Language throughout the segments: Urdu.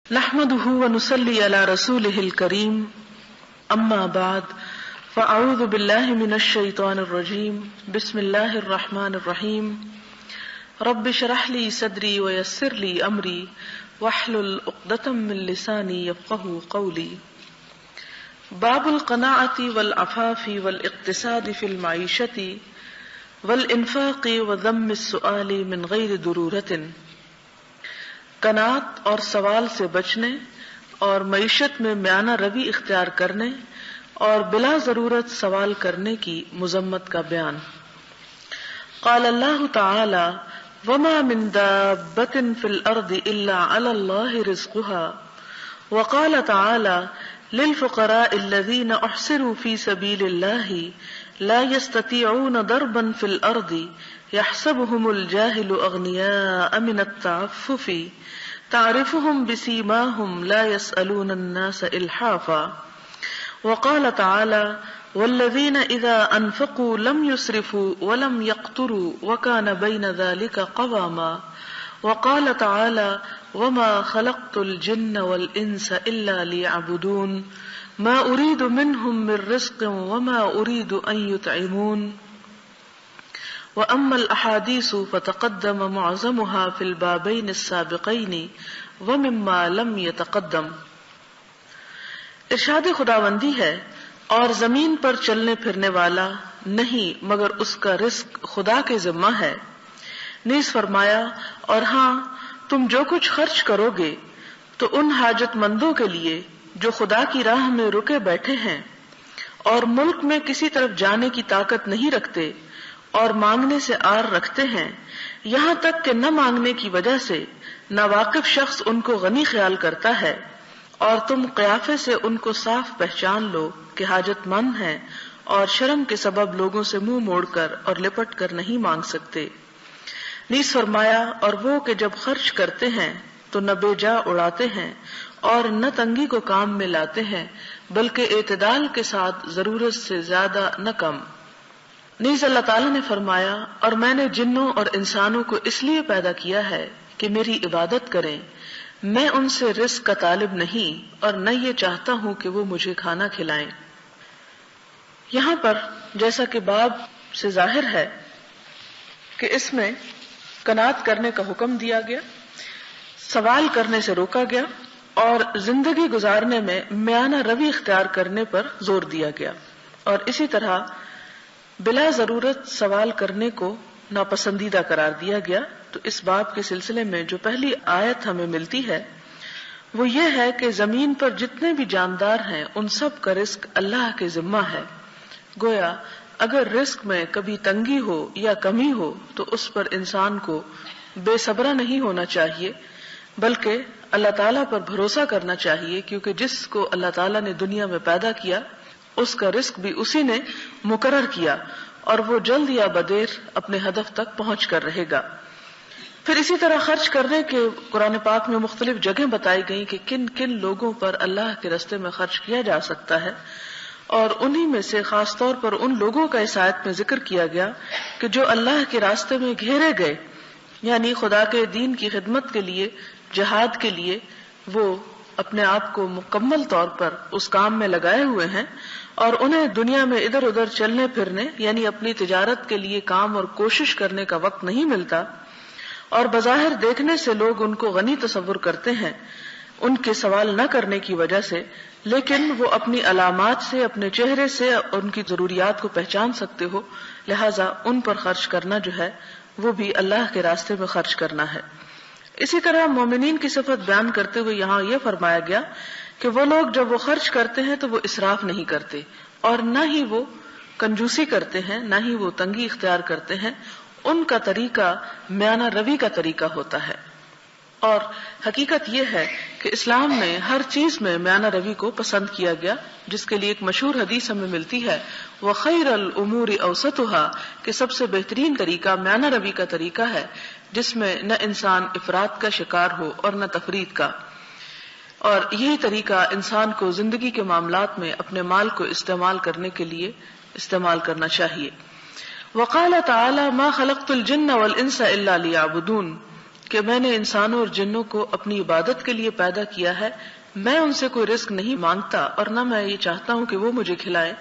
نحمده ونصلي على رسوله الكريم اما بعد فاعوذ بالله من الشيطان الرجيم بسم الله الرحمن الرحيم رب اشرح لي صدري ويسر لي امري واحلل عقدة من لساني يفقهوا قولي باب القناعة والعفاف والاقتصاد في المعيشة والانفاق وذم السؤال من غير ضرورة، قناعت اور سوال سے بچنے اور معیشت میں میانہ روی اختیار کرنے اور بلا ضرورت سوال کرنے کی مذمت کا بیان۔ قال اللہ تعالی وما من دابۃ فی الارض الا علی اللہ رزقها، وقال تعالی للفقراء الذین احصروا فی سبیل اللہ لا يستطيعون ضربا في الارض يحسبهم الجاهل اغنياء من التعفف تعرفهم بسيماهم لا يسألون الناس الحافا، وقال تعالى والذين اذا انفقوا لم يسرفوا ولم يقتروا وكان بين ذلك قواما، وقال تعالى وما خلقت الجن والانس الا ليعبدون ما اريد منهم من رزق وما اريد ان يطعمون۔ واما الاحاديث فتقدم معظمها في البابين السابقين ومما لم يتقدم۔ ارشاد خداوندی ہے، اور زمین پر چلنے پھرنے والا نہیں مگر اس کا رزق خدا کے ذمہ ہے۔ نیز فرمایا اور ہاں تم جو کچھ خرچ کرو گے تو ان حاجت مندوں کے لیے جو خدا کی راہ میں رکے بیٹھے ہیں اور ملک میں کسی طرف جانے کی طاقت نہیں رکھتے اور مانگنے سے آر رکھتے ہیں، یہاں تک کہ نہ مانگنے کی وجہ سے ناواقف شخص ان کو غنی خیال کرتا ہے، اور تم قیافے سے ان کو صاف پہچان لو کہ حاجت مند ہیں اور شرم کے سبب لوگوں سے منہ موڑ کر اور لپٹ کر نہیں مانگ سکتے۔ نیز فرمایا اور وہ کہ جب خرچ کرتے ہیں تو نہ بے جا اڑاتے ہیں اور نہ تنگی کو کام میں لاتے ہیں بلکہ اعتدال کے ساتھ ضرورت سے زیادہ نہ کم۔ نیز اللہ تعالیٰ نے فرمایا اور میں نے جنوں اور انسانوں کو اس لیے پیدا کیا ہے کہ میری عبادت کریں، میں ان سے رزق کا طالب نہیں اور نہ یہ چاہتا ہوں کہ وہ مجھے کھانا کھلائیں۔ یہاں پر جیسا کہ باب سے ظاہر ہے کہ اس میں قناعت کرنے کا حکم دیا گیا، سوال کرنے سے روکا گیا اور زندگی گزارنے میں میانہ روی اختیار کرنے پر زور دیا گیا، اور اسی طرح بلا ضرورت سوال کرنے کو ناپسندیدہ قرار دیا گیا۔ تو اس باب کے سلسلے میں جو پہلی آیت ہمیں ملتی ہے وہ یہ ہے کہ زمین پر جتنے بھی جاندار ہیں ان سب کا رزق اللہ کے ذمہ ہے۔ گویا اگر رزق میں کبھی تنگی ہو یا کمی ہو تو اس پر انسان کو بے صبرا نہیں ہونا چاہیے، بلکہ اللہ تعالیٰ پر بھروسہ کرنا چاہیے، کیونکہ جس کو اللہ تعالیٰ نے دنیا میں پیدا کیا اس کا رزق بھی اسی نے مقرر کیا، اور وہ جلد یا بدیر اپنے ہدف تک پہنچ کر رہے گا۔ پھر اسی طرح خرچ کرنے کے قرآن پاک میں مختلف جگہیں بتائی گئیں کہ کن کن لوگوں پر اللہ کے راستے میں خرچ کیا جا سکتا ہے، اور انہی میں سے خاص طور پر ان لوگوں کا اس آیت میں ذکر کیا گیا کہ جو اللہ کے راستے میں گھیرے گئے، یعنی خدا کے دین کی خدمت کے لیے، جہاد کے لیے وہ اپنے آپ کو مکمل طور پر اس کام میں لگائے ہوئے ہیں، اور انہیں دنیا میں ادھر ادھر چلنے پھرنے یعنی اپنی تجارت کے لیے کام اور کوشش کرنے کا وقت نہیں ملتا، اور بظاہر دیکھنے سے لوگ ان کو غنی تصور کرتے ہیں ان کے سوال نہ کرنے کی وجہ سے، لیکن وہ اپنی علامات سے، اپنے چہرے سے ان کی ضروریات کو پہچان سکتے ہو، لہٰذا ان پر خرچ کرنا جو ہے وہ بھی اللہ کے راستے میں خرچ کرنا ہے۔ اسی طرح مومنین کی صفت بیان کرتے ہوئے یہاں یہ فرمایا گیا کہ وہ لوگ جب وہ خرچ کرتے ہیں تو وہ اسراف نہیں کرتے، اور نہ ہی وہ کنجوسی کرتے ہیں، نہ ہی وہ تنگی اختیار کرتے ہیں، ان کا طریقہ میانہ روی کا طریقہ ہوتا ہے۔ اور حقیقت یہ ہے کہ اسلام نے ہر چیز میں میانہ روی کو پسند کیا گیا، جس کے لیے ایک مشہور حدیث ہمیں ملتی ہے وَخَيْرَ الْأُمُورِ أَوْسَطُهَا، کہ سب سے بہترین طریقہ میانہ روی کا طریقہ ہے جس میں نہ انسان افراط کا شکار ہو اور نہ تفریط کا، اور یہی طریقہ انسان کو زندگی کے معاملات میں اپنے مال کو استعمال کرنے کے لیے استعمال کرنا چاہیے۔ وقال تعالی ما خلقت الجن والانس الا ليعبدون، کہ میں نے انسانوں اور جنوں کو اپنی عبادت کے لیے پیدا کیا ہے، میں ان سے کوئی رزق نہیں مانگتا اور نہ میں یہ چاہتا ہوں کہ وہ مجھے کھلائیں۔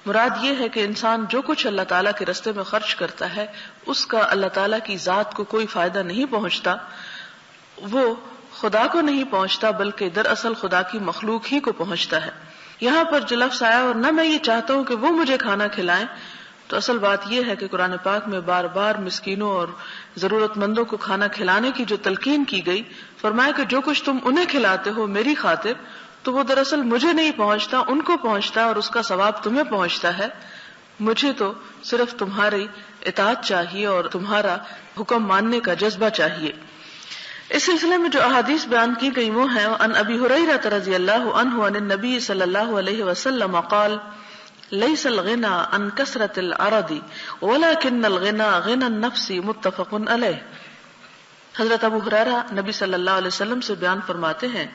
مراد یہ ہے کہ انسان جو کچھ اللہ تعالیٰ کے راستے میں خرچ کرتا ہے اس کا اللہ تعالیٰ کی ذات کو کوئی فائدہ نہیں پہنچتا، وہ خدا کو نہیں پہنچتا بلکہ دراصل خدا کی مخلوق ہی کو پہنچتا ہے۔ یہاں پر جو لفظ آیا اور نہ میں یہ چاہتا ہوں کہ وہ مجھے کھانا کھلائیں، تو اصل بات یہ ہے کہ قرآن پاک میں بار بار مسکینوں اور ضرورت مندوں کو کھانا کھلانے کی جو تلقین کی گئی، فرمایا کہ جو کچھ تم انہیں کھلاتے ہو میری خاطر، تو وہ دراصل مجھے نہیں پہنچتا، ان کو پہنچتا ہے اور اس کا ثواب تمہیں پہنچتا ہے۔ مجھے تو صرف تمہاری اطاعت چاہیے اور تمہارا حکم ماننے کا جذبہ چاہیے۔ اس سلسلے میں جو احادیث بیان کی گئی وہ ہیں عن ابی ہریرہ رضی اللہ عنہ عن النبی صلی اللہ علیہ وسلم قال لیس الغنى عن کثرة العرض ولكن الغنى غنى النفس متفق علیہ۔ حضرت ابو ہریرہ نبی صلی اللہ علیہ وسلم سے بیان فرماتے ہیں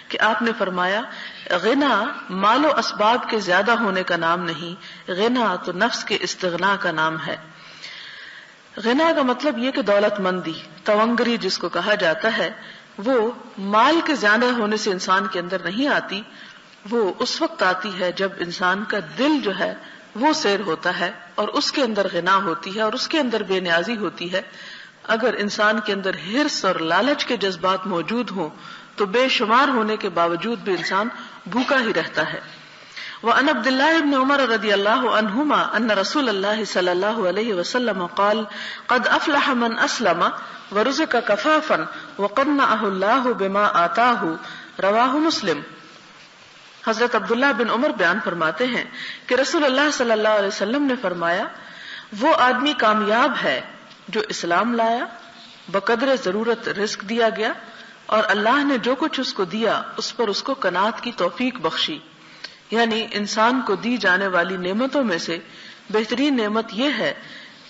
کہ آپ نے فرمایا غنا مال و اسباب کے زیادہ ہونے کا نام نہیں، غنا تو نفس کے استغنا کا نام ہے۔ غنا کا مطلب یہ کہ دولت مندی، تونگری جس کو کہا جاتا ہے، وہ مال کے زیادہ ہونے سے انسان کے اندر نہیں آتی، وہ اس وقت آتی ہے جب انسان کا دل جو ہے وہ سیر ہوتا ہے اور اس کے اندر غنا ہوتی ہے اور اس کے اندر بے نیازی ہوتی ہے۔ اگر انسان کے اندر حرص اور لالچ کے جذبات موجود ہوں تو بے شمار ہونے کے باوجود بھی انسان بھوکا ہی رہتا ہے۔ وعن عبد الله بن عمر رضی اللہ عنہما ان رسول اللہ صلی اللہ علیہ وسلم قال قد افلح من اسلم ورزق کفافا وقنعه اللہ بما آتاہ، رواہ مسلم۔ حضرت عبداللہ بن عمر بیان فرماتے ہیں کہ رسول اللہ صلی اللہ علیہ وسلم نے فرمایا وہ آدمی کامیاب ہے جو اسلام لایا، بقدر ضرورت رزق دیا گیا اور اللہ نے جو کچھ اس کو دیا اس پر اس کو قناعت کی توفیق بخشی۔ یعنی انسان کو دی جانے والی نعمتوں میں سے بہترین نعمت یہ ہے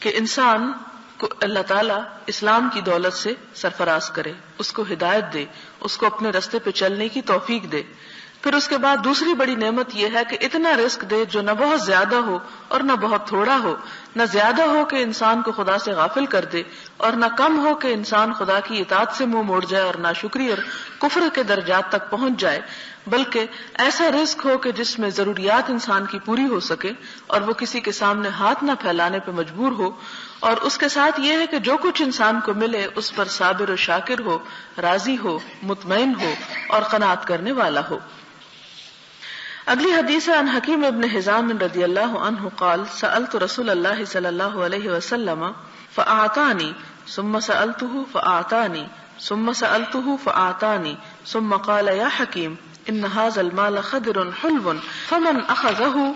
کہ انسان کو اللہ تعالیٰ اسلام کی دولت سے سرفراز کرے، اس کو ہدایت دے، اس کو اپنے راستے پہ چلنے کی توفیق دے۔ پھر اس کے بعد دوسری بڑی نعمت یہ ہے کہ اتنا رزق دے جو نہ بہت زیادہ ہو اور نہ بہت تھوڑا ہو، نہ زیادہ ہو کہ انسان کو خدا سے غافل کر دے اور نہ کم ہو کہ انسان خدا کی اطاعت سے منہ موڑ جائے اور ناشکری اور کفر کے درجات تک پہنچ جائے، بلکہ ایسا رزق ہو کہ جس میں ضروریات انسان کی پوری ہو سکے اور وہ کسی کے سامنے ہاتھ نہ پھیلانے پہ مجبور ہو، اور اس کے ساتھ یہ ہے کہ جو کچھ انسان کو ملے اس پر صابر و شاکر ہو، راضی ہو، مطمئن ہو اور قناعت کرنے والا ہو۔ اگلی حدیث ہے عن حکیم ابن حزام رضی اللہ عنہ قال سألت رسول اللہ صلی اللہ علیہ وسلم فأعطانی ثم سألته فأعطانی ثم سألته فأعطانی ثم قال یا حکیم ان هذا المال خضر حلو فمن أخذه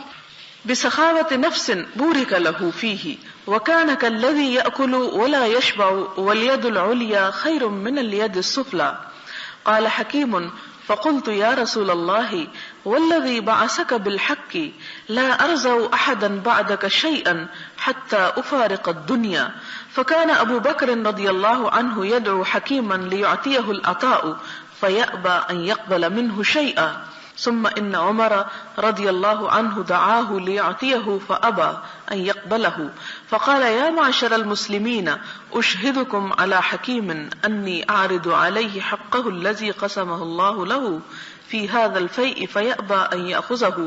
بسخاوة نفس بورك له فيه وكان كالذي يأكل ولا يشبع واليد العليا خير من اليد السفلى۔ قال حكيم فقلت يا رسول الله والذي بعثك بالحق لا أرزع أحدا بعدك شيئا حتى أفارق الدنيا، فكان أبو بكر رضي الله عنه يدعو حكيما ليعطيه العطاء فيأبى أن يقبل منه شيئا، ثم إن عمر رضي الله عنه دعاه ليعطيه فأبى أن يقبله، فقال يا معشر المسلمين أشهدكم على حكيم أني أعرض عليه حقه الذي قسمه الله له في هذا الفيء فيأبى أن يأخذه،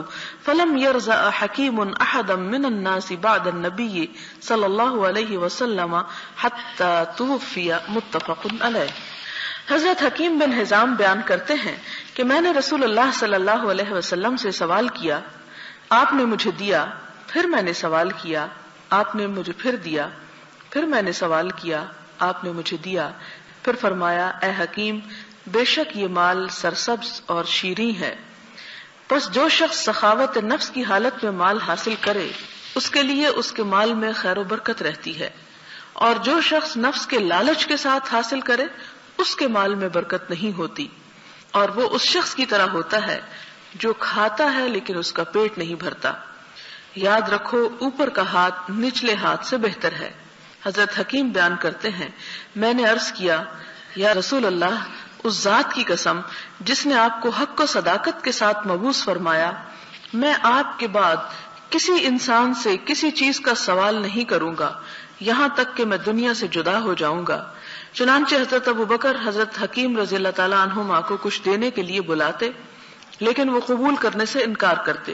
فلم يرزق حكيم أحدا من الناس بعد النبي صلى الله عليه وسلم حتى توفي، متفق عليه۔ حضرت حکیم بن حزام بیان کرتے ہیں کہ میں نے رسول اللہ صلی اللہ علیہ وسلم سے سوال کیا، آپ نے مجھے دیا، پھر میں نے سوال کیا، آپ نے مجھے پھر دیا، پھر میں نے سوال کیا، آپ نے مجھے دیا، پھر فرمایا اے حکیم بے شک یہ مال سرسبز اور شیریں ہے، بس جو شخص سخاوت نفس کی حالت میں مال حاصل کرے اس کے لیے اس کے مال میں خیر و برکت رہتی ہے، اور جو شخص نفس کے لالچ کے ساتھ حاصل کرے اس کے مال میں برکت نہیں ہوتی، اور وہ اس شخص کی طرح ہوتا ہے جو کھاتا ہے لیکن اس کا پیٹ نہیں بھرتا۔ یاد رکھو اوپر کا ہاتھ نچلے ہاتھ سے بہتر ہے۔ حضرت حکیم بیان کرتے ہیں میں نے عرض کیا یا رسول اللہ اس ذات کی قسم جس نے آپ کو حق و صداقت کے ساتھ مبعوث فرمایا، میں آپ کے بعد کسی انسان سے کسی چیز کا سوال نہیں کروں گا یہاں تک کہ میں دنیا سے جدا ہو جاؤں گا۔ چنانچہ حضرت ابو بکر حضرت حکیم رضی اللہ تعالیٰ عنہما کو کچھ دینے کے لیے بلاتے لیکن وہ قبول کرنے سے انکار کرتے.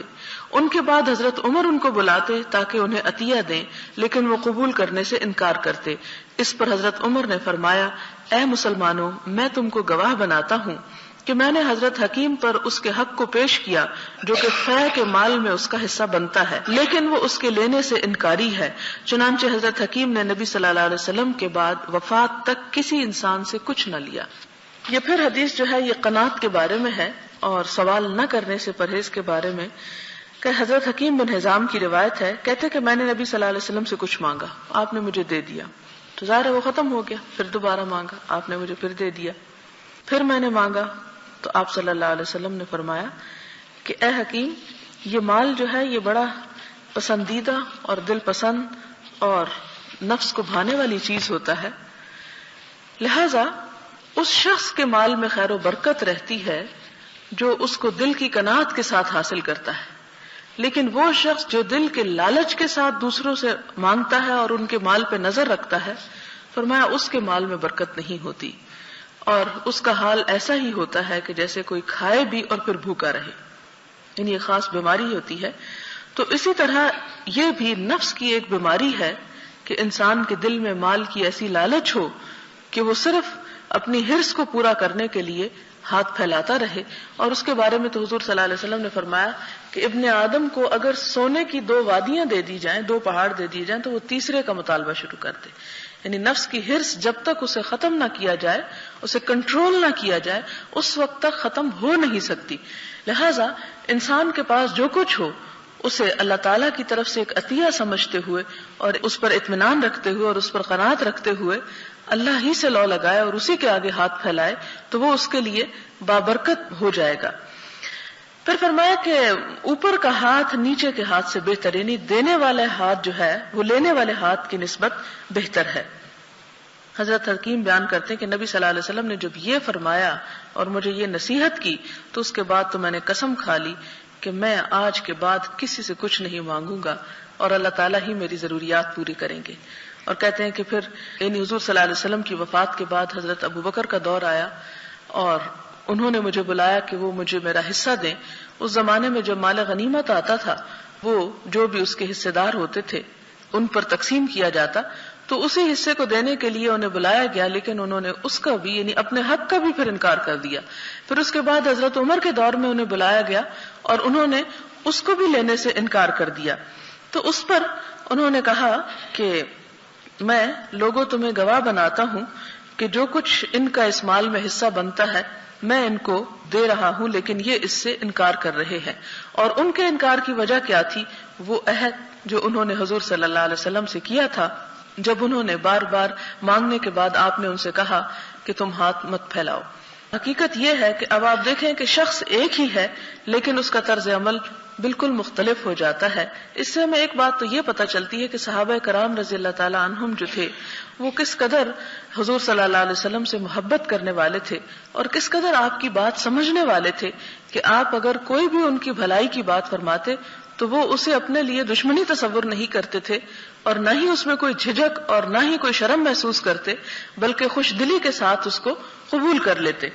ان کے بعد حضرت عمر ان کو بلاتے تاکہ انہیں عطیہ دیں لیکن وہ قبول کرنے سے انکار کرتے. اس پر حضرت عمر نے فرمایا اے مسلمانوں، میں تم کو گواہ بناتا ہوں کہ میں نے حضرت حکیم پر اس کے حق کو پیش کیا جو کہ فے کے مال میں اس کا حصہ بنتا ہے، لیکن وہ اس کے لینے سے انکاری ہے. چنانچہ حضرت حکیم نے نبی صلی اللہ علیہ وسلم کے بعد وفات تک کسی انسان سے کچھ نہ لیا. یہ پھر حدیث جو ہے یہ قناعت کے بارے میں ہے اور سوال نہ کرنے سے پرہیز کے بارے میں کہ حضرت حکیم بن حزام کی روایت ہے، کہتے کہ میں نے نبی صلی اللہ علیہ وسلم سے کچھ مانگا، آپ نے مجھے دے دیا، تو ظاہر ہے وہ ختم ہو گیا. پھر دوبارہ مانگا، آپ نے مجھے پھر دے دیا. پھر میں نے مانگا تو آپ صلی اللہ علیہ وسلم نے فرمایا کہ اے حکیم، یہ مال جو ہے یہ بڑا پسندیدہ اور دل پسند اور نفس کو بھانے والی چیز ہوتا ہے، لہذا اس شخص کے مال میں خیر و برکت رہتی ہے جو اس کو دل کی قناعت کے ساتھ حاصل کرتا ہے، لیکن وہ شخص جو دل کے لالچ کے ساتھ دوسروں سے مانگتا ہے اور ان کے مال پہ نظر رکھتا ہے، فرمایا اس کے مال میں برکت نہیں ہوتی اور اس کا حال ایسا ہی ہوتا ہے کہ جیسے کوئی کھائے بھی اور پھر بھوکا رہے، یعنی یہ خاص بیماری ہوتی ہے. تو اسی طرح یہ بھی نفس کی ایک بیماری ہے کہ انسان کے دل میں مال کی ایسی لالچ ہو کہ وہ صرف اپنی حرص کو پورا کرنے کے لیے ہاتھ پھیلاتا رہے. اور اس کے بارے میں تو حضور صلی اللہ علیہ وسلم نے فرمایا کہ ابن آدم کو اگر سونے کی 2 وادیاں دے دی جائیں، 2 پہاڑ دے دیے جائیں، تو وہ تیسرے کا مطالبہ شروع کر دے. یعنی نفس کی حرص جب تک اسے ختم نہ کیا جائے، اسے کنٹرول نہ کیا جائے، اس وقت تک ختم ہو نہیں سکتی. لہذا انسان کے پاس جو کچھ ہو اسے اللہ تعالیٰ کی طرف سے ایک عطیہ سمجھتے ہوئے اور اس پر اطمینان رکھتے ہوئے اور اس پر قناعت رکھتے ہوئے اللہ ہی سے لو لگائے اور اسی کے آگے ہاتھ پھیلائے تو وہ اس کے لیے بابرکت ہو جائے گا. پھر فرمایا کہ اوپر کا ہاتھ نیچے کے ہاتھ سے بہتر، یعنی دینے والے ہاتھ جو ہے وہ لینے والے ہاتھ کی نسبت بہتر ہے. حضرت حکیم بیان کرتے ہیں کہ نبی صلی اللہ علیہ وسلم نے جب یہ فرمایا اور مجھے یہ نصیحت کی تو اس کے بعد تو میں نے قسم کھا لی کہ میں آج کے بعد کسی سے کچھ نہیں مانگوں گا اور اللہ تعالیٰ ہی میری ضروریات پوری کریں گے. اور کہتے ہیں کہ پھر یعنی حضور صلی اللہ علیہ وسلم کی وفات کے بعد حضرت ابو بکر کا دور آیا اور انہوں نے مجھے بلایا کہ وہ مجھے میرا حصہ دیں. اس زمانے میں جب مال غنیمت آتا تھا وہ جو بھی اس کے حصے دار ہوتے تھے ان پر تقسیم کیا جاتا، تو اسی حصے کو دینے کے لیے انہیں بلایا گیا، لیکن انہوں نے اس کا بھی یعنی اپنے حق کا بھی پھر انکار کر دیا. پھر اس کے بعد حضرت عمر کے دور میں انہیں بلایا گیا اور انہوں نے اس کو بھی لینے سے انکار کر دیا. تو اس پر انہوں نے کہا کہ میں لوگوں تمہیں گواہ بناتا ہوں کہ جو کچھ ان کا اس مال میں حصہ بنتا ہے میں ان کو دے رہا ہوں، لیکن یہ اس سے انکار کر رہے ہیں. اور ان کے انکار کی وجہ کیا تھی؟ وہ عہد جو انہوں نے حضور صلی اللہ علیہ وسلم سے کیا تھا جب انہوں نے بار بار مانگنے کے بعد آپ نے ان سے کہا کہ تم ہاتھ مت پھیلاؤ. حقیقت یہ ہے کہ اب آپ دیکھیں کہ شخص ایک ہی ہے لیکن اس کا طرز عمل بالکل مختلف ہو جاتا ہے. اس سے ہمیں ایک بات تو یہ پتہ چلتی ہے کہ صحابہ کرام رضی اللہ تعالی عنہم جو تھے وہ کس قدر حضور صلی اللہ علیہ وسلم سے محبت کرنے والے تھے اور کس قدر آپ کی بات سمجھنے والے تھے کہ آپ اگر کوئی بھی ان کی بھلائی کی بات فرماتے تو وہ اسے اپنے لیے دشمنی تصور نہیں کرتے تھے اور نہ ہی اس میں کوئی جھجک اور نہ ہی کوئی شرم محسوس کرتے، بلکہ خوش دلی کے ساتھ اس کو قبول کر لیتے.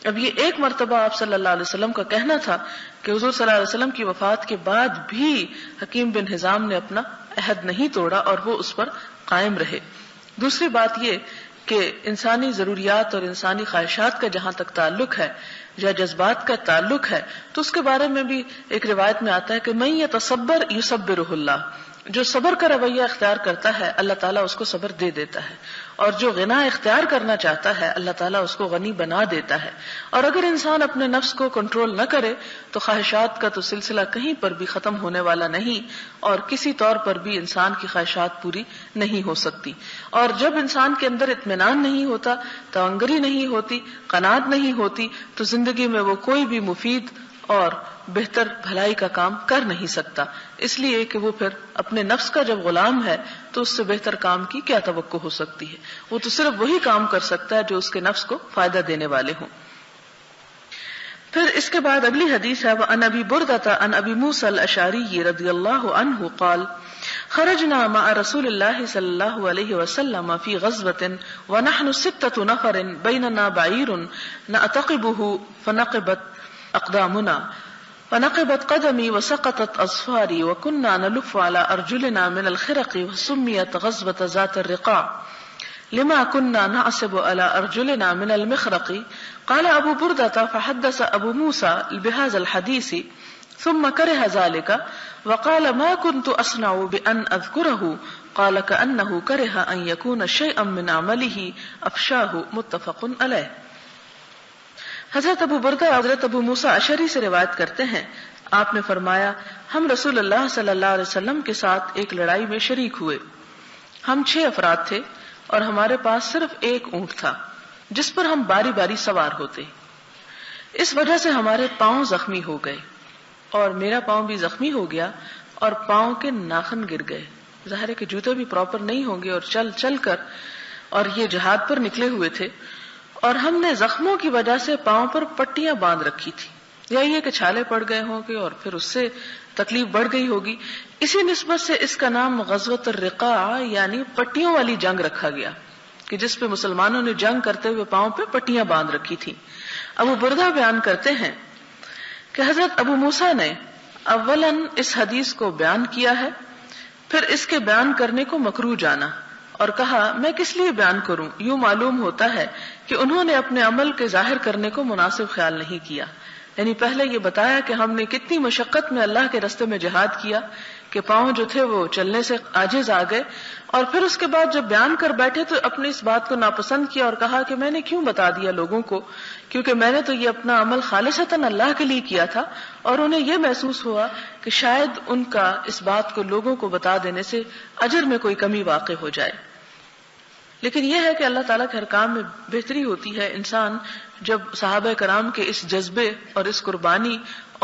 اب یہ ایک مرتبہ آپ صلی اللہ علیہ وسلم کا کہنا تھا کہ حضور صلی اللہ علیہ وسلم کی وفات کے بعد بھی حکیم بن حزام نے اپنا عہد نہیں توڑا اور وہ اس پر قائم رہے. دوسری بات یہ کہ انسانی ضروریات اور انسانی خواہشات کا جہاں تک تعلق ہے یا جذبات کا تعلق ہے تو اس کے بارے میں بھی ایک روایت میں آتا ہے کہ من یتصبر یصبرہ اللہ، جو صبر کا رویہ اختیار کرتا ہے اللہ تعالیٰ اس کو صبر دے دیتا ہے، اور جو غنا اختیار کرنا چاہتا ہے اللہ تعالیٰ اس کو غنی بنا دیتا ہے. اور اگر انسان اپنے نفس کو کنٹرول نہ کرے تو خواہشات کا تو سلسلہ کہیں پر بھی ختم ہونے والا نہیں اور کسی طور پر بھی انسان کی خواہشات پوری نہیں ہو سکتی. اور جب انسان کے اندر اطمینان نہیں ہوتا، توانگری نہیں ہوتی، قناعت نہیں ہوتی، تو زندگی میں وہ کوئی بھی مفید اور بہتر بھلائی کا کام کر نہیں سکتا. اس لیے کہ وہ پھر اپنے نفس کا جب غلام ہے تو اس سے بہتر کام کی کیا توقع ہو سکتی ہے؟ وہ تو صرف وہی کام کر سکتا ہے جو اس کے نفس کو فائدہ دینے والے ہوں. پھر اس کے بعد اگلی حدیث ہے وَعَنْ أَبِي بُرْدَةَ عَنْ أَبِي مُوسَى الْأَشْعَرِيِّ رضی اللہ عنہ قال خرجنا مع رسول الله صلى الله عليه وسلم في غزوة ونحن 6 نفر بيننا بعير نعتقبه فنقبت أقدامنا فنقبت قدمي وسقطت أظفاري وكنا نلف على أرجلنا من الخرق وسميت غزوة ذات الرقاع لما كنا نعصب على أرجلنا من المخرق. قال أبو بردة فحدث أبو موسى بهذا الحديث ثم كره ذلك وقال ما كنت أصنع بأن أذكره قال كأنه كره أن يكون شيئا من عمله أفشاه متفق علیہ. حضرت ابو بردہ حضرت ابو موسیٰ اشعری سے روایت کرتے ہیں آپ نے فرمایا ہم رسول اللہ صلی اللہ علیہ وسلم کے ساتھ ایک لڑائی میں شریک ہوئے. ہم 6 افراد تھے اور ہمارے پاس صرف ایک اونٹ تھا جس پر ہم باری باری سوار ہوتے. اس وجہ سے ہمارے پاؤں زخمی ہو گئے اور میرا پاؤں بھی زخمی ہو گیا اور پاؤں کے ناخن گر گئے. ظاہر ہے کہ جوتے بھی پراپر نہیں ہوں گے اور چل چل کر، اور یہ جہاد پر نکلے ہوئے تھے اور ہم نے زخموں کی وجہ سے پاؤں پر پٹیاں باندھ رکھی تھی، یا یہ کہ چھالے پڑ گئے ہوں گے اور پھر اس سے تکلیف بڑھ گئی ہوگی. اسی نسبت سے اس کا نام غزوۃ الرقاع یعنی پٹیوں والی جنگ رکھا گیا کہ جس پہ مسلمانوں نے جنگ کرتے ہوئے پاؤں پہ پٹیاں باندھ رکھی تھی. ابو بردہ بیان کرتے ہیں کہ حضرت ابو موسیٰ نے اولاً اس حدیث کو بیان کیا ہے، پھر اس کے بیان کرنے کو مکروہ جانا اور کہا میں کس لیے بیان کروں. یوں معلوم ہوتا ہے کہ انہوں نے اپنے عمل کے ظاہر کرنے کو مناسب خیال نہیں کیا. یعنی پہلے یہ بتایا کہ ہم نے کتنی مشقت میں اللہ کے رستے میں جہاد کیا کہ پاؤں جو تھے وہ چلنے سے عاجز آ گئے، اور پھر اس کے بعد جب بیان کر بیٹھے تو اپنی اس بات کو ناپسند کیا اور کہا کہ میں نے کیوں بتا دیا لوگوں کو، کیونکہ میں نے تو یہ اپنا عمل خالصتاً اللہ کے لیے کیا تھا. اور انہیں یہ محسوس ہوا کہ شاید ان کا اس بات کو لوگوں کو بتا دینے سے اجر میں کوئی کمی واقع ہو جائے. لیکن یہ ہے کہ اللہ تعالیٰ کے ہر کام میں بہتری ہوتی ہے. انسان جب صحابہ کرام کے اس جذبے اور اس قربانی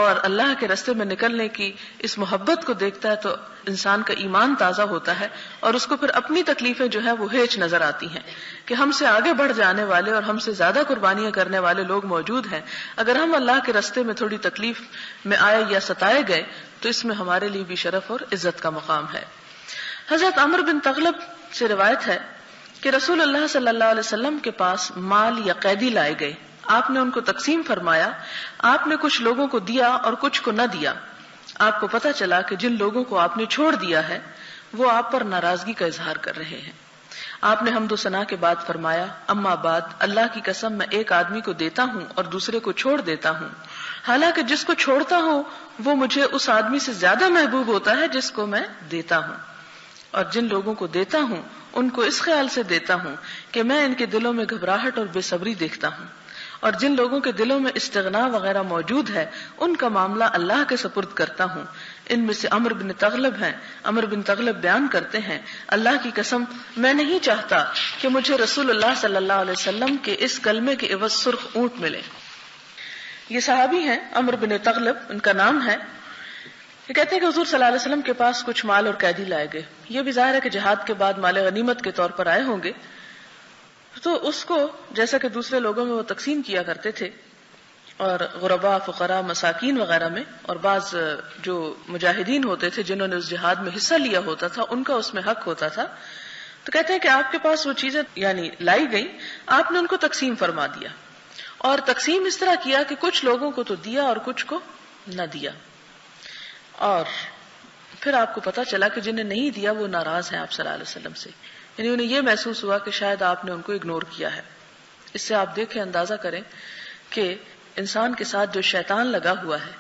اور اللہ کے راستے میں نکلنے کی اس محبت کو دیکھتا ہے تو انسان کا ایمان تازہ ہوتا ہے اور اس کو پھر اپنی تکلیفیں جو ہے وہ ہیچ نظر آتی ہیں کہ ہم سے آگے بڑھ جانے والے اور ہم سے زیادہ قربانیاں کرنے والے لوگ موجود ہیں. اگر ہم اللہ کے راستے میں تھوڑی تکلیف میں آئے یا ستائے گئے تو اس میں ہمارے لیے بھی شرف اور عزت کا مقام ہے. حضرت عمرو بن تغلب سے روایت ہے کہ رسول اللہ صلی اللہ علیہ وسلم کے پاس مال یا قیدی لائے گئے. آپ نے ان کو تقسیم فرمایا. آپ نے کچھ لوگوں کو دیا اور کچھ کو نہ دیا. آپ کو پتہ چلا کہ جن لوگوں کو آپ نے چھوڑ دیا ہے وہ آپ پر ناراضگی کا اظہار کر رہے ہیں. آپ نے حمد و ثنا کے بعد فرمایا اما بعد اللہ کی قسم میں ایک آدمی کو دیتا ہوں اور دوسرے کو چھوڑ دیتا ہوں، حالانکہ جس کو چھوڑتا ہوں وہ مجھے اس آدمی سے زیادہ محبوب ہوتا ہے جس کو میں دیتا ہوں، اور جن لوگوں کو دیتا ہوں ان کو اس خیال سے دیتا ہوں کہ میں ان کے دلوں میں گھبراہٹ اور بے صبری دیکھتا ہوں، اور جن لوگوں کے دلوں میں استغنا وغیرہ موجود ہے ان کا معاملہ اللہ کے سپرد کرتا ہوں. ان میں سے عمرو بن تغلب ہیں. عمرو بن تغلب بیان کرتے ہیں اللہ کی قسم میں نہیں چاہتا کہ مجھے رسول اللہ صلی اللہ علیہ وسلم کے اس کلمے کے عوض سرخ اونٹ ملے. یہ صحابی ہیں عمرو بن تغلب ان کا نام ہے. یہ کہتے ہیں کہ حضور صلی اللہ علیہ وسلم کے پاس کچھ مال اور قیدی لائے گئے. یہ بھی ظاہر ہے کہ جہاد کے بعد مال غنیمت کے طور پر آئے ہوں گے، تو اس کو جیسا کہ دوسرے لوگوں میں وہ تقسیم کیا کرتے تھے اور غرباء، فقراء، مساکین وغیرہ میں، اور بعض جو مجاہدین ہوتے تھے جنہوں نے اس جہاد میں حصہ لیا ہوتا تھا ان کا اس میں حق ہوتا تھا. تو کہتے ہیں کہ آپ کے پاس وہ چیزیں یعنی لائی گئی، آپ نے ان کو تقسیم فرما دیا اور تقسیم اس طرح کیا کہ کچھ لوگوں کو تو دیا اور کچھ کو نہ دیا. اور پھر آپ کو پتا چلا کہ جنہیں نہیں دیا وہ ناراض ہیں آپ صلی اللہ علیہ وسلم سے، یعنی انہیں یہ محسوس ہوا کہ شاید آپ نے ان کو اگنور کیا ہے. اس سے آپ دیکھیں، اندازہ کریں کہ انسان کے ساتھ جو شیطان لگا ہوا ہے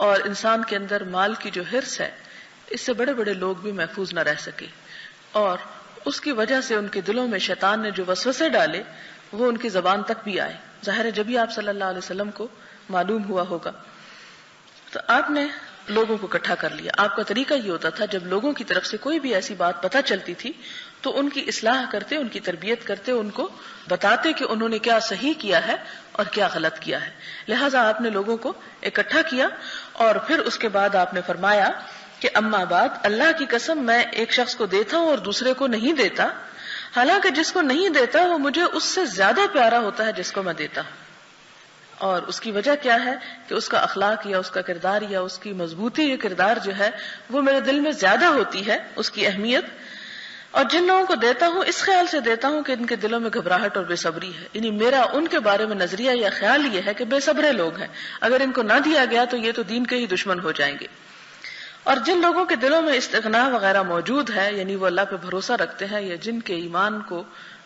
اور انسان کے اندر مال کی جو حرص ہے، اس سے بڑے بڑے لوگ بھی محفوظ نہ رہ سکے، اور اس کی وجہ سے ان کے دلوں میں شیطان نے جو وسوسے ڈالے وہ ان کی زبان تک بھی آئے. ظاہر ہے جب بھی آپ صلی اللہ علیہ وسلم کو معلوم ہوا ہوگا تو آپ نے لوگوں کو اکٹھا کر لیا. آپ کا طریقہ یہ ہوتا تھا جب لوگوں کی طرف سے کوئی بھی ایسی بات پتہ چلتی تھی تو ان کی اصلاح کرتے، ان کی تربیت کرتے، ان کو بتاتے کہ انہوں نے کیا صحیح کیا ہے اور کیا غلط کیا ہے. لہٰذا آپ نے لوگوں کو اکٹھا کیا اور پھر اس کے بعد آپ نے فرمایا کہ اما بعد اللہ کی قسم میں ایک شخص کو دیتا ہوں اور دوسرے کو نہیں دیتا، حالانکہ جس کو نہیں دیتا وہ مجھے اس سے زیادہ پیارا ہوتا ہے جس کو میں دیتا ہوں. اور اس کی وجہ کیا ہے کہ اس کا اخلاق یا اس کا کردار یا اس کی مضبوطی یا کردار جو ہے وہ میرے دل میں زیادہ ہوتی ہے، اس کی اہمیت. اور جن لوگوں کو دیتا ہوں اس خیال سے دیتا ہوں کہ ان کے دلوں میں گھبراہٹ اور بے صبری ہے، یعنی میرا ان کے بارے میں نظریہ یا خیال یہ ہے کہ بے صبرے لوگ ہیں، اگر ان کو نہ دیا گیا تو یہ تو دین کے ہی دشمن ہو جائیں گے. اور جن لوگوں کے دلوں میں استغنا وغیرہ موجود ہے، یعنی وہ اللہ پہ بھروسہ رکھتے ہیں یا جن کے ایمان کو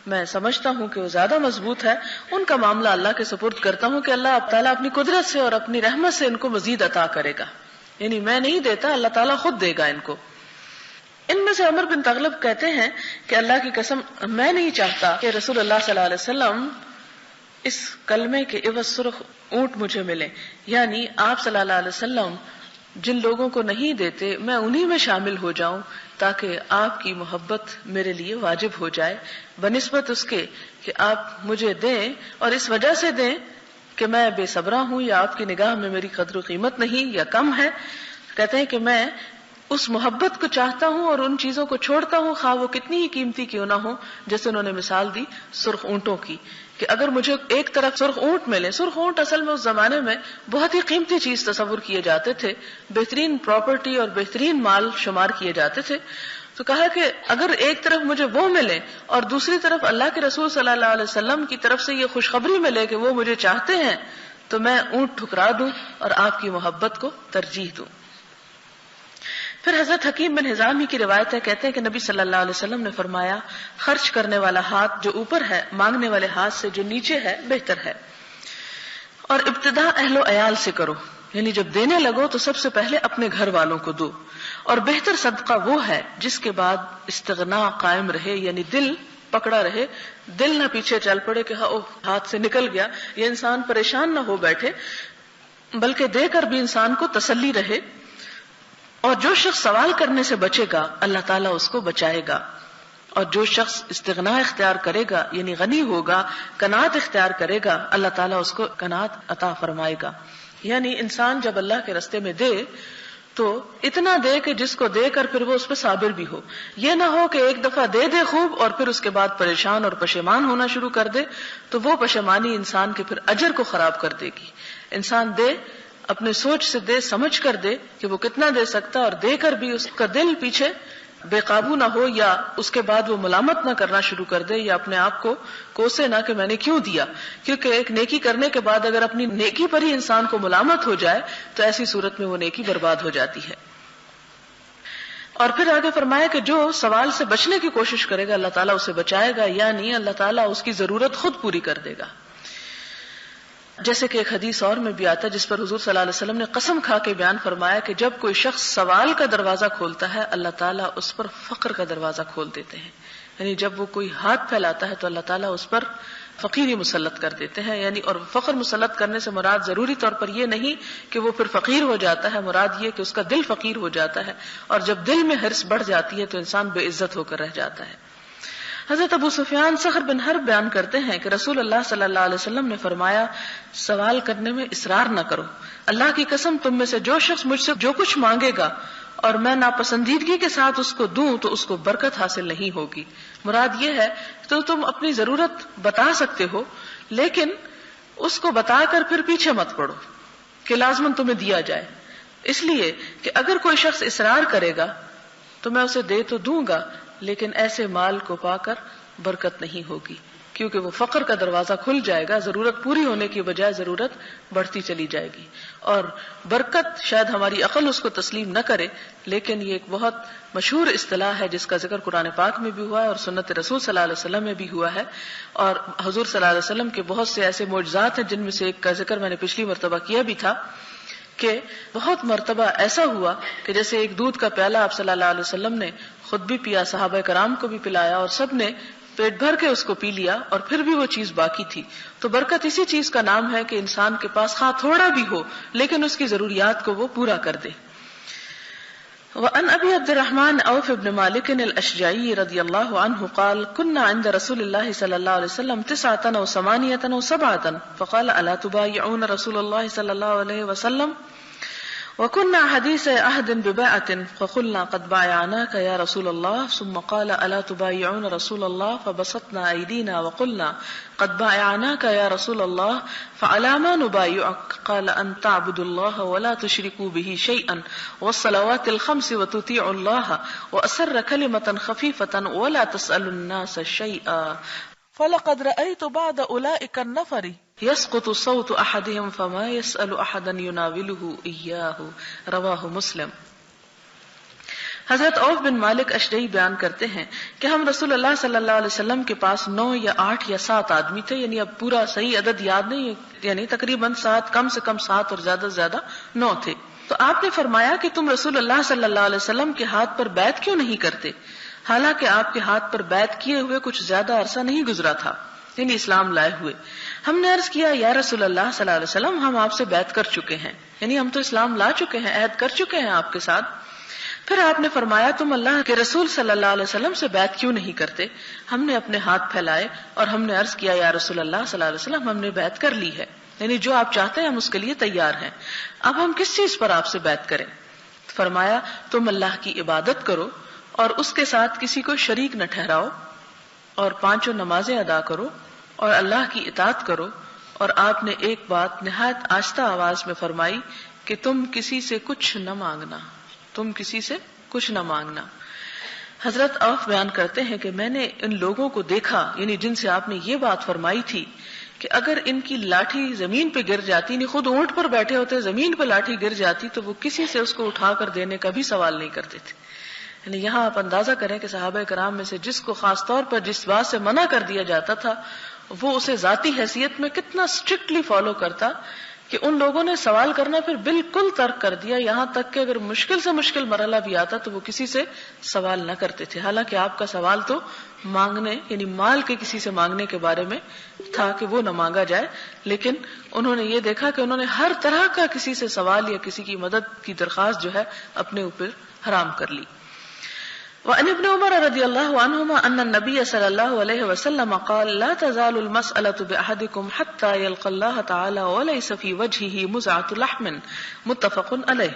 میں سمجھتا ہوں کہ وہ زیادہ مضبوط ہے، ان کا معاملہ اللہ کے سپرد کرتا ہوں کہ اللہ تعالیٰ اپنی قدرت سے اور اپنی رحمت سے ان کو مزید عطا کرے گا. یعنی میں نہیں دیتا، اللہ تعالیٰ خود دے گا ان کو. ان میں سے عمر بن تغلب کہتے ہیں کہ اللہ کی قسم میں نہیں چاہتا کہ رسول اللہ صلی اللہ علیہ وسلم اس کلمے کے عوض سرخ اونٹ مجھے ملے، یعنی آپ صلی اللہ علیہ وسلم جن لوگوں کو نہیں دیتے میں انہی میں شامل ہو جاؤں تاکہ آپ کی محبت میرے لیے واجب ہو جائے، بنسبت اس کے کہ آپ مجھے دیں اور اس وجہ سے دیں کہ میں بے صبرا ہوں یا آپ کی نگاہ میں میری قدر و قیمت نہیں یا کم ہے. کہتے ہیں کہ میں اس محبت کو چاہتا ہوں اور ان چیزوں کو چھوڑتا ہوں خواہ وہ کتنی ہی قیمتی کیوں نہ ہو. جیسے انہوں نے مثال دی سرخ اونٹوں کی کہ اگر مجھے ایک طرف سرخ اونٹ ملے، سرخ اونٹ اصل میں اس زمانے میں بہت ہی قیمتی چیز تصور کیے جاتے تھے، بہترین پراپرٹی اور بہترین مال شمار کیے جاتے تھے. تو کہا کہ اگر ایک طرف مجھے وہ ملے اور دوسری طرف اللہ کے رسول صلی اللہ علیہ وسلم کی طرف سے یہ خوشخبری ملے کہ وہ مجھے چاہتے ہیں تو میں اونٹ ٹھکرا دوں اور آپ کی محبت کو ترجیح دوں. پھر حضرت حکیم بن حزام ہی کی روایت ہے، کہتے ہیں کہ نبی صلی اللہ علیہ وسلم نے فرمایا خرچ کرنے والا ہاتھ جو اوپر ہے مانگنے والے ہاتھ سے جو نیچے ہے بہتر ہے. اور ابتدا اہل و عیال سے کرو، یعنی جب دینے لگو تو سب سے پہلے اپنے گھر والوں کو دو. اور بہتر صدقہ وہ ہے جس کے بعد استغنا قائم رہے، یعنی دل پکڑا رہے، دل نہ پیچھے چل پڑے کہ ہاتھ سے نکل گیا، یہ انسان پریشان نہ ہو بیٹھے، بلکہ دے کر بھی انسان کو تسلی رہے. اور جو شخص سوال کرنے سے بچے گا اللہ تعالیٰ اس کو بچائے گا، اور جو شخص استغنا اختیار کرے گا یعنی غنی ہوگا، قناعت اختیار کرے گا، اللہ تعالیٰ اس کو قناعت عطا فرمائے گا. یعنی انسان جب اللہ کے راستے میں دے تو اتنا دے کہ جس کو دے کر پھر وہ اس پہ صابر بھی ہو. یہ نہ ہو کہ ایک دفعہ دے دے خوب اور پھر اس کے بعد پریشان اور پشیمان ہونا شروع کر دے، تو وہ پشیمانی انسان کے پھر اجر کو خراب کر دے گی. انسان دے، اپنے سوچ سے دے، سمجھ کر دے کہ وہ کتنا دے سکتا، اور دے کر بھی اس کا دل پیچھے بے قابو نہ ہو یا اس کے بعد وہ ملامت نہ کرنا شروع کر دے یا اپنے آپ کو کوسے نہ کہ میں نے کیوں دیا. کیونکہ ایک نیکی کرنے کے بعد اگر اپنی نیکی پر ہی انسان کو ملامت ہو جائے تو ایسی صورت میں وہ نیکی برباد ہو جاتی ہے. اور پھر آگے فرمایا کہ جو سوال سے بچنے کی کوشش کرے گا اللہ تعالیٰ اسے بچائے گا، یعنی اللہ تعالیٰ اس کی ضرورت خود پوری کر دے گا. جیسے کہ ایک حدیث اور میں بھی آتا ہے جس پر حضور صلی اللہ علیہ وسلم نے قسم کھا کے بیان فرمایا کہ جب کوئی شخص سوال کا دروازہ کھولتا ہے اللہ تعالیٰ اس پر فقر کا دروازہ کھول دیتے ہیں. یعنی جب وہ کوئی ہاتھ پھیلاتا ہے تو اللہ تعالیٰ اس پر فقیری مسلط کر دیتے ہیں. یعنی اور فقر مسلط کرنے سے مراد ضروری طور پر یہ نہیں کہ وہ پھر فقیر ہو جاتا ہے، مراد یہ کہ اس کا دل فقیر ہو جاتا ہے، اور جب دل میں حرص بڑھ جاتی ہے تو انسان بے عزت ہو کر رہ جاتا ہے. حضرت ابو سفیان صخر بن حرب بیان کرتے ہیں کہ رسول اللہ صلی اللہ علیہ وسلم نے فرمایا سوال کرنے میں اصرار نہ کرو. اللہ کی قسم تم میں سے جو شخص مجھ سے جو کچھ مانگے گا اور میں ناپسندیدگی کے ساتھ اس کو دوں تو اس کو برکت حاصل نہیں ہوگی. مراد یہ ہے تو تم اپنی ضرورت بتا سکتے ہو لیکن اس کو بتا کر پھر پیچھے مت پڑو کہ لازماً تمہیں دیا جائے. اس لیے کہ اگر کوئی شخص اصرار کرے گا تو میں اسے دے تو دوں گا لیکن ایسے مال کو پا کر برکت نہیں ہوگی، کیونکہ وہ فقر کا دروازہ کھل جائے گا، ضرورت پوری ہونے کی بجائے ضرورت بڑھتی چلی جائے گی. اور برکت شاید ہماری عقل اس کو تسلیم نہ کرے، لیکن یہ ایک بہت مشہور اصطلاح ہے جس کا ذکر قرآن پاک میں بھی ہوا ہے اور سنت رسول صلی اللہ علیہ وسلم میں بھی ہوا ہے. اور حضور صلی اللہ علیہ وسلم کے بہت سے ایسے معجزات ہیں جن میں سے ایک کا ذکر میں نے پچھلی مرتبہ کیا بھی تھا کہ بہت مرتبہ ایسا ہوا کہ جیسے ایک دودھ کا پیالہ آپ صلی اللہ علیہ وسلم نے خود بھی پیا، صحابہ کرام کو بھی پلایا اور سب نے پیٹ بھر کے اس کو پی لیا اور پھر بھی وہ چیز باقی تھی. تو برکت اسی چیز کا نام ہے کہ انسان کے پاس خواہ تھوڑا بھی ہو لیکن اس کی ضروریات کو وہ پورا کر دے. وعن ابی عبد الرحمن عوف بن مالک الاشجعی رضی اللہ عنہ قال كنا عند رسول اللہ صلی اللہ علیہ وسلم 9 و 8 و 7 فقال الا تبايعون رسول اللہ صلی اللہ علیہ وسلم. وكنا حديث عهد ببيعة فقلنا قد بايعناك يا رسول الله ثم قال ألا تبايعون رسول الله فبسطنا أيدينا وقلنا قد بايعناك يا رسول الله فعلى ما نبايعك قال أن تعبدوا الله ولا تشركوا به شيئا والصلوات الخمس وتطيعوا الله وأسر كلمة خفيفة ولا تسألوا الناس شيئا فلقد رأيت بعد أولئك النفر يسقط صوت أحدهم فما يسأل أحدا يناوله إياه رواہ مسلم۔ حضرت عوف بن مالک اشجعی بیان کرتے ہیں کہ ہم رسول اللہ صلی اللہ علیہ وسلم کے پاس 9 یا 8 یا 7 آدمی تھے، یعنی اب پورا صحیح عدد یاد نہیں، یعنی تقریباً 7، کم سے کم 7 اور زیادہ سے زیادہ 9 تھے۔ تو آپ نے فرمایا کہ تم رسول اللہ صلی اللہ علیہ وسلم کے ہاتھ پر بیعت کیوں نہیں کرتے، حالانکہ آپ کے ہاتھ پر بیعت کیے ہوئے کچھ زیادہ عرصہ نہیں گزرا تھا، یعنی اسلام لائے ہوئے۔ ہم نے عرض کیا یا رسول اللہ صلی اللہ علیہ وسلم ہم آپ سے بیعت کر چکے ہیں، یعنی ہم تو اسلام لا چکے ہیں، عہد کر چکے ہیں آپ کے ساتھ۔ پھر آپ نے فرمایا تم اللہ کے رسول صلی اللہ علیہ وسلم سے بیعت کیوں نہیں کرتے؟ ہم نے اپنے ہاتھ پھیلائے اور ہم نے عرض کیا یا رسول اللہ صلی اللہ علیہ وسلم ہم نے بیعت کر لی ہے، یعنی جو آپ چاہتے ہیں ہم اس کے لیے تیار ہیں، اب ہم کس چیز پر آپ سے بیعت کریں؟ فرمایا تم اللہ کی عبادت کرو اور اس کے ساتھ کسی کو شریک نہ ٹھہراؤ، اور 5 نمازیں ادا کرو اور اللہ کی اطاعت کرو۔ اور آپ نے ایک بات نہایت آہستہ آواز میں فرمائی کہ تم کسی سے کچھ نہ مانگنا، تم کسی سے کچھ نہ مانگنا۔ حضرت عوف بیان کرتے ہیں کہ میں نے ان لوگوں کو دیکھا، یعنی جن سے آپ نے یہ بات فرمائی تھی کہ اگر ان کی لاٹھی زمین پہ گر جاتی، یعنی خود اونٹ پر بیٹھے ہوتے، زمین پہ لاٹھی گر جاتی تو وہ کسی سے اس کو اٹھا کر دینے کا بھی سوال نہیں کرتے تھے۔ یعنی یہاں آپ اندازہ کریں کہ صحابہ کرام میں سے جس کو خاص طور پر جس بات سے منع کر دیا جاتا تھا وہ اسے ذاتی حیثیت میں کتنا اسٹرکٹلی فالو کرتا، کہ ان لوگوں نے سوال کرنا پھر بالکل ترک کر دیا، یہاں تک کہ اگر مشکل سے مشکل مرحلہ بھی آتا تو وہ کسی سے سوال نہ کرتے تھے، حالانکہ آپ کا سوال تو مانگنے یعنی مال کے کسی سے مانگنے کے بارے میں تھا کہ وہ نہ مانگا جائے، لیکن انہوں نے یہ دیکھا کہ انہوں نے ہر طرح کا کسی سے سوال یا کسی کی مدد کی درخواست جو ہے اپنے اوپر حرام کر لی۔ وعن ابن عمر رضی اللہ عنہما ان النبی صلی اللہ علیہ وسلم قال لا تزال المسألة بأحدكم حتى يلقى الله تعالى وليس في وجهه مزعة لحم متفق علیہ۔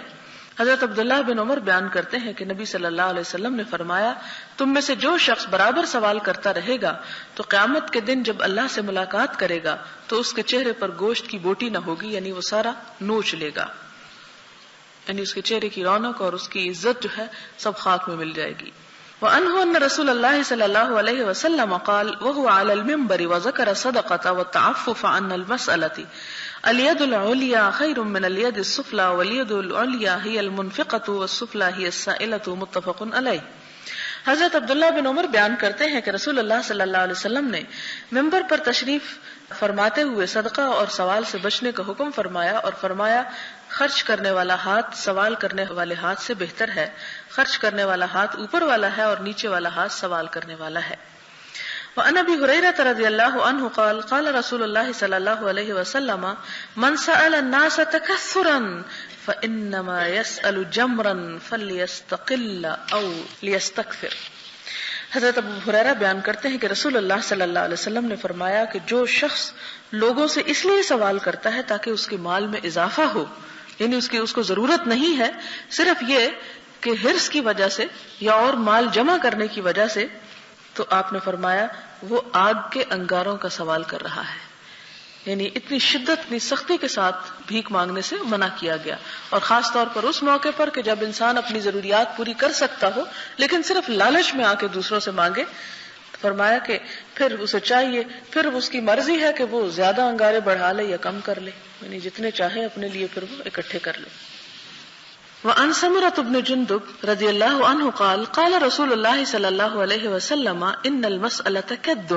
حضرت عبداللہ بن عمر بیان کرتے ہیں کہ نبی صلی اللہ علیہ وسلم نے فرمایا تم میں سے جو شخص برابر سوال کرتا رہے گا تو قیامت کے دن جب اللہ سے ملاقات کرے گا تو اس کے چہرے پر گوشت کی بوٹی نہ ہوگی، یعنی وہ سارا نوچ لے گا، یعنی اس کے چہرے کی رونق اور اس کی عزت جو ہے سب خاک میں مل جائے گی۔ وعنہ ان رسول اللہ صلی اللہ علیہ وسلم قال وهو على المنبر وذكر الصدقة والتعفف عن المسألة اليد العليا خير من اليد السفلى واليد العليا هي المنفقة والسفلى هي السائلة متفق علیہ۔ حضرت عبداللہ بن عمر بیان کرتے ہیں کہ رسول اللہ صلی اللہ علیہ وسلم نے منبر پر تشریف فرماتے ہوئے صدقہ اور سوال سے بچنے کا حکم فرمایا اور فرمایا خرچ کرنے والا ہاتھ سوال کرنے والے ہاتھ سے بہتر ہے، خرچ کرنے والا ہاتھ اوپر والا ہے اور نیچے والا ہاتھ سوال کرنے والا ہے۔ وعن ابی ہریرہ رضی اللہ عنہ قال قال رسول اللہ صلی اللہ علیہ وسلم من سأل الناس تکثرا فانما يسأل جمرا فليستقل او ليستكثر۔ حضرت ابو ہریرہ بیان کرتے ہیں کہ رسول اللہ صلی اللہ علیہ وسلم نے فرمایا کہ جو شخص لوگوں سے اس لیے سوال کرتا ہے تاکہ اس کے مال میں اضافہ ہو، یعنی اس کو ضرورت نہیں ہے، صرف یہ کہ حرص کی وجہ سے یا اور مال جمع کرنے کی وجہ سے، تو آپ نے فرمایا وہ آگ کے انگاروں کا سوال کر رہا ہے، یعنی اتنی شدت اتنی سختی کے ساتھ بھیک مانگنے سے منع کیا گیا، اور خاص طور پر اس موقع پر کہ جب انسان اپنی ضروریات پوری کر سکتا ہو لیکن صرف لالچ میں آ کے دوسروں سے مانگے۔ فرمایا کہ پھر اسے چاہیے، پھر اس کی مرضی ہے کہ وہ زیادہ انگارے بڑھا لے یا کم کر لے، یعنی جتنے چاہے اپنے لیے پھر وہ اکٹھے کر لے۔ وعن سمرة بن جندب رضی اللہ عنہ قال قال رسول اللہ صلی اللہ علیہ وسلم ان المسألة كد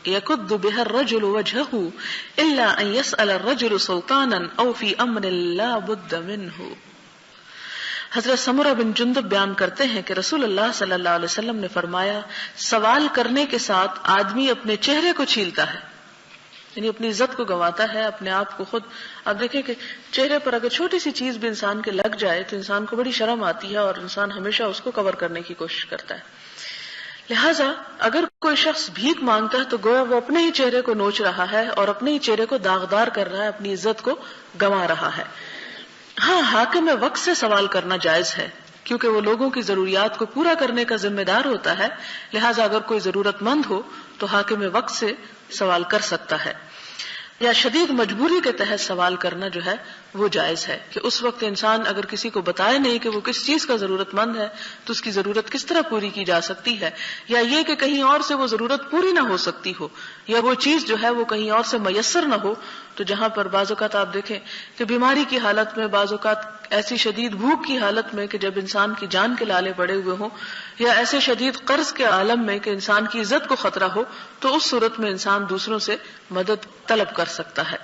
يكد بها الرجل وجهه الا ان يسأل الرجل سلطانا او في امر لا بد منه۔ حضرت سمرہ بن جندب بیان کرتے ہیں کہ رسول اللہ صلی اللہ علیہ وسلم نے فرمایا سوال کرنے کے ساتھ آدمی اپنے چہرے کو چھیلتا ہے، یعنی اپنی عزت کو گنواتا ہے، اپنے آپ کو خود۔ آپ دیکھیں کہ چہرے پر اگر چھوٹی سی چیز بھی انسان کے لگ جائے تو انسان کو بڑی شرم آتی ہے اور انسان ہمیشہ اس کو کور کرنے کی کوشش کرتا ہے۔ لہٰذا اگر کوئی شخص بھیک مانگتا ہے تو گویا وہ اپنے ہی چہرے کو نوچ رہا ہے اور اپنے ہی چہرے کو داغدار کر رہا ہے، اپنی عزت کو گنوا رہا ہے۔ ہاں، حاکم وقت سے سوال کرنا جائز ہے کیونکہ وہ لوگوں کی ضروریات کو پورا کرنے کا ذمہ دار ہوتا ہے، لہٰذا اگر کوئی ضرورت مند ہو تو حاکم وقت سے سوال کر سکتا ہے، یا شدید مجبوری کے تحت سوال کرنا جو ہے وہ جائز ہے کہ اس وقت انسان اگر کسی کو بتائے نہیں کہ وہ کس چیز کا ضرورت مند ہے تو اس کی ضرورت کس طرح پوری کی جا سکتی ہے، یا یہ کہ کہیں اور سے وہ ضرورت پوری نہ ہو سکتی ہو، یا وہ چیز جو ہے وہ کہیں اور سے میسر نہ ہو، تو جہاں پر بعض اوقات آپ دیکھیں کہ بیماری کی حالت میں، بعض اوقات ایسی شدید بھوک کی حالت میں کہ جب انسان کی جان کے لالے پڑے ہوئے ہوں، یا ایسے شدید قرض کے عالم میں کہ انسان کی عزت کو خطرہ ہو، تو اس صورت میں انسان دوسروں سے مدد طلب کر سکتا ہے۔